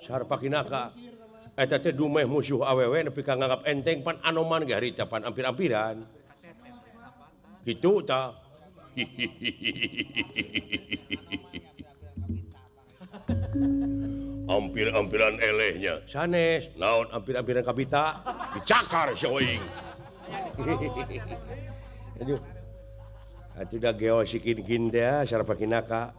Sarpakinaka eta teh dumeh musuh awewe nepi ka nganggap enteng pan anoman ge harita pan ampir-ampiran kitu tah ampir-ampiran elehnya sanes naon ampir-ampiran kabita dicakar soing aduh atuh da geo sikin-kin teh Sarpakinaka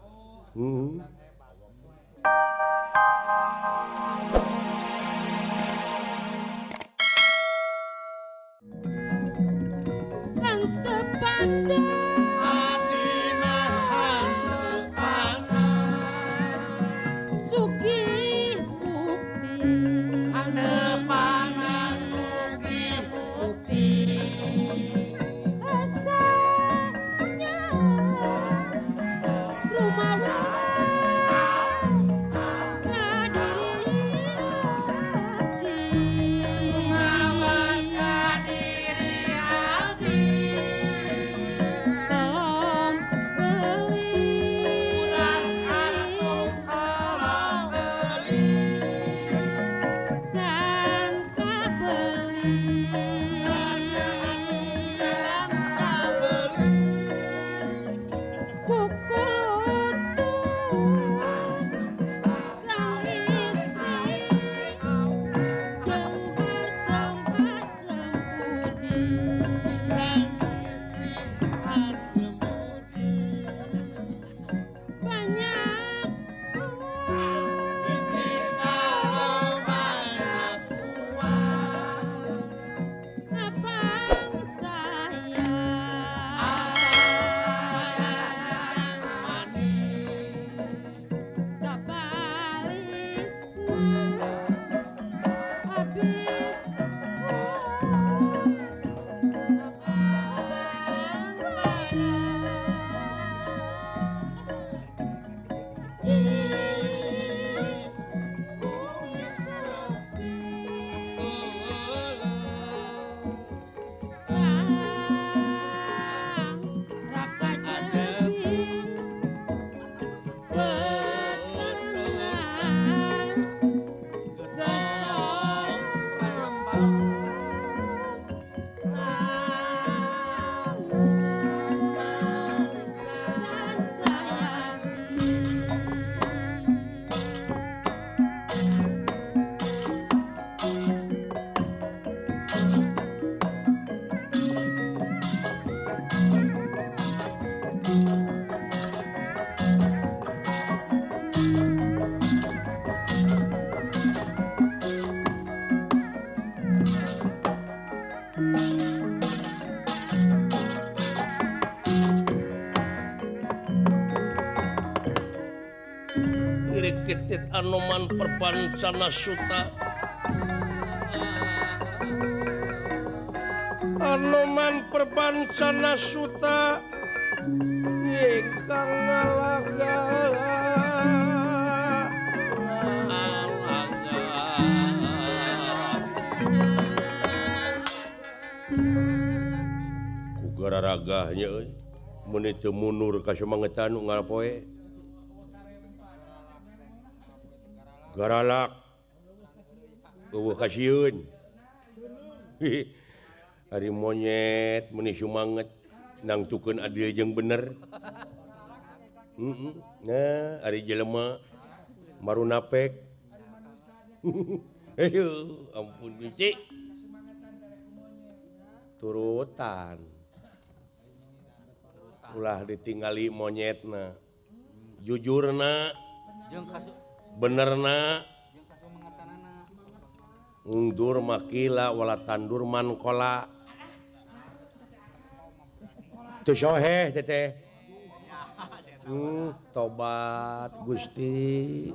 Ketit Anoman perpancana suta Anoman perpancana suta kang ngalaga ku gararagahnya euy mun teu mundur ka sumangetan nu ngarapoe garalak eueuh kasieun ari monyet meuni sumanget nangtukeun adieu jeung bener nah ari jelema marunapek ayo ampun bisi turutan ulah ditinggali monyetna jujurna jeung benerna undur makila wala tandur mankola teu soheh teteh tobat Gusti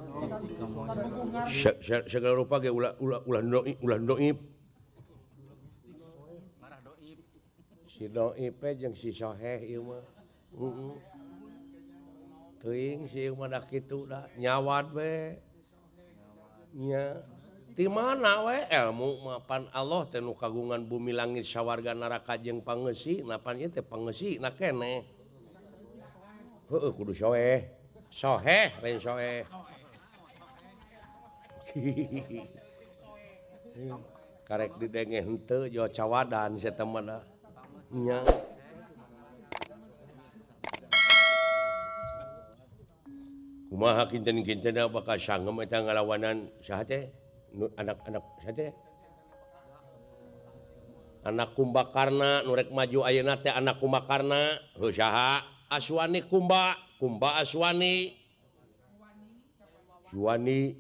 segala rupa ge ulah doib si doib jeung si soheh ieu mah teuing si ieu mah da kitu da nyawad we nya ti mana we ilmu mapan Allah teh nu kagungan bumi langit sawarga neraka jeung pangeussi napan ieu teh pangeusina keneh heueuh kudu soeh lain soeh karek didenge henteu jo cawadan sia teman nya kumaha kinten-kinten apakah sanggem eta ngalawanan saha teh anak-anak saha teh anak kumbakarna nu rek maju ayeuna teh anak kumbakarna heuh saha Aswani Kumba Aswani Juwani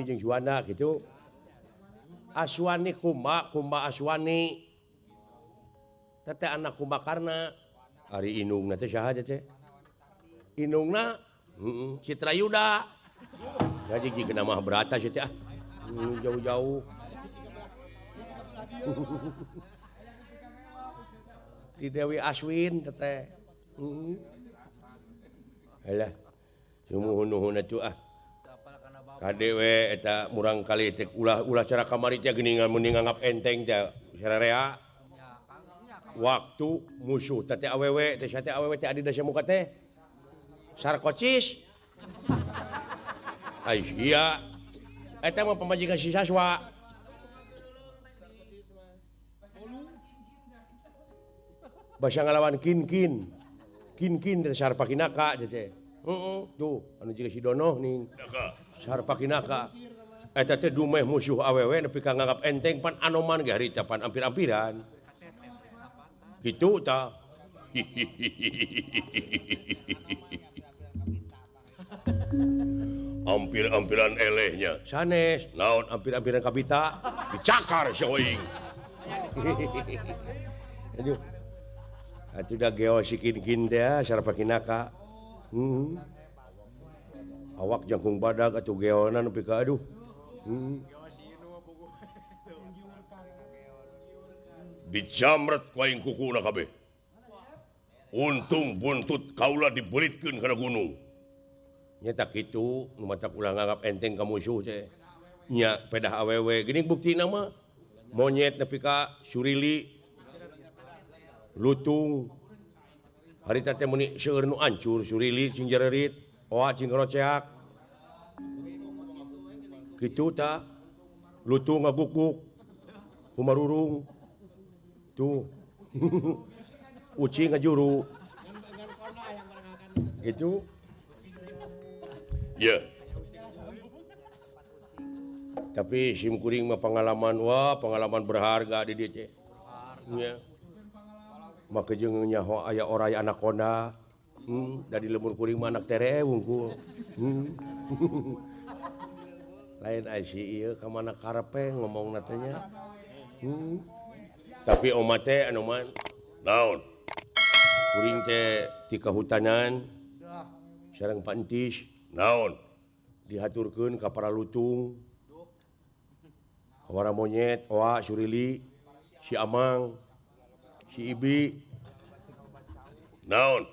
jeung Juwana gitu Aswani Kumba Aswani teh anak kumbakarna ari indungna teh saha teh indungna Citra Yuda jadi jikeuna mah berata sih teh jauh-jauh di Dewi Aswin teteh alah sumuhun-nuhun atuh kadewe eta murang kali teh ulah cara kamari teh geuningan mending anggap enteng teh sararea waktu musuh teh awewe teh teh awewe teh adida muka teh sarkocis iya eta mah pamajikan si Saswa basa ngalawan kin dari Sarpakinaka teh tuh anu jiga si Dono ning Sarpakinaka eta teh dumeh musuh awewe nepi ka nganggap enteng pan anoman ge harita pan ampir-ampiran kitu tah ampir-ampiran elehnya sanes naon ampir-ampiran kabita dicakar sioing aduh atuh da geo sikin-kin teh Sarpakinaka awak jangkung badag atuh geona nepi ka aduh dijamret ku aing kukuna kabeh untung buntut kaula dibelitkeun kana gunung nyata kitu nu matak ulah nganggap enteng ka musuh teh nya pedah awewe geuning buktina mah monyet nepi ka Surili lutung harita teh muni seueur nu ancur Surili cing jarerit oa cing roceak kitu tah lutung ngagukuk kumarurung tuh uci ngajuru gitu ya tapi sim kuring mah pengalaman berharga di dieu teh nya maka jeung nyaho aya oray anaconda dari lemur kuring mah anak tere wungkul lain IC ieu ka mana karepe ngomongna teh nya tapi oma teh anu man naon kuring teh ti kahutanan sareng Pak Entis naon dihaturkeun ka para lutung wara monyet oa Surili si Amang si Ibi naon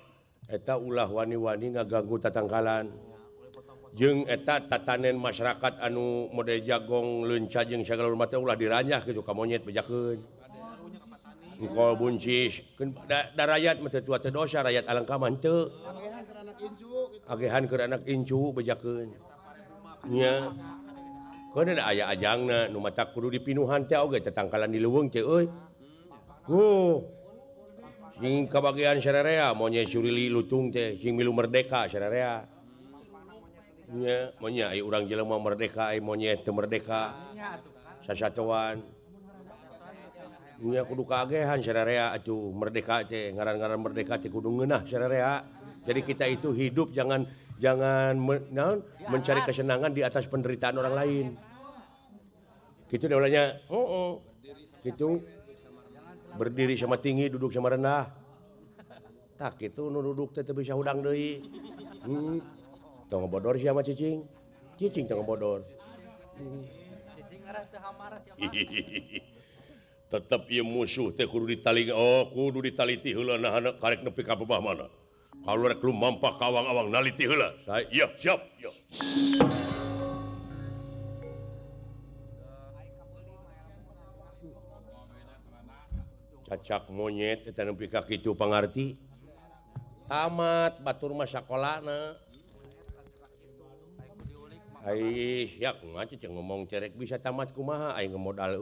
eta ulah wani-wani ngaganggu tatangkalan jeung eta tatanen masyarakat anu model jagong leunca jeung sagala rumah teh ulah diranyah kitu ka monyet bejakeun engkol buncis keun da rakyat mah teu tua teu dosa rakyat alangkah mah henteu agehan keur anak incu bejakeun nya keun da aya ajangna nu matak kudu dipinuhan teh oge tatangkalan di leuweung teh euy sing kabagean sararea monyet Surili lutung teh sing milu merdeka sararea nya monya ai urang jelema merdeka ai monyet teu merdeka sasatuan nya kudu kagehan sararea atuh merdeka teh ngaran-ngaran merdeka teh kudu ngeunah sararea jadi kita itu hidup jangan mencari kesenangan di atas penderitaan orang lain gitu daulanya gitu berdiri sama tinggi duduk sama rendah tak gitu nu duduk teh teu bisa hudang deui tong bodor sia mah cicing tong bodor cicing arah teu hamara sia tetep ieu musuh teh kudu ditaliti heula nahanna karek nepi ka babah mana kalau rek lumampah ka awang-awang naliti heula iya siap ya cacak monyet eta nepi ka kitu pangarti tamat batur mah sakolana Ya ngomong cerek bisa tamat kumaha modal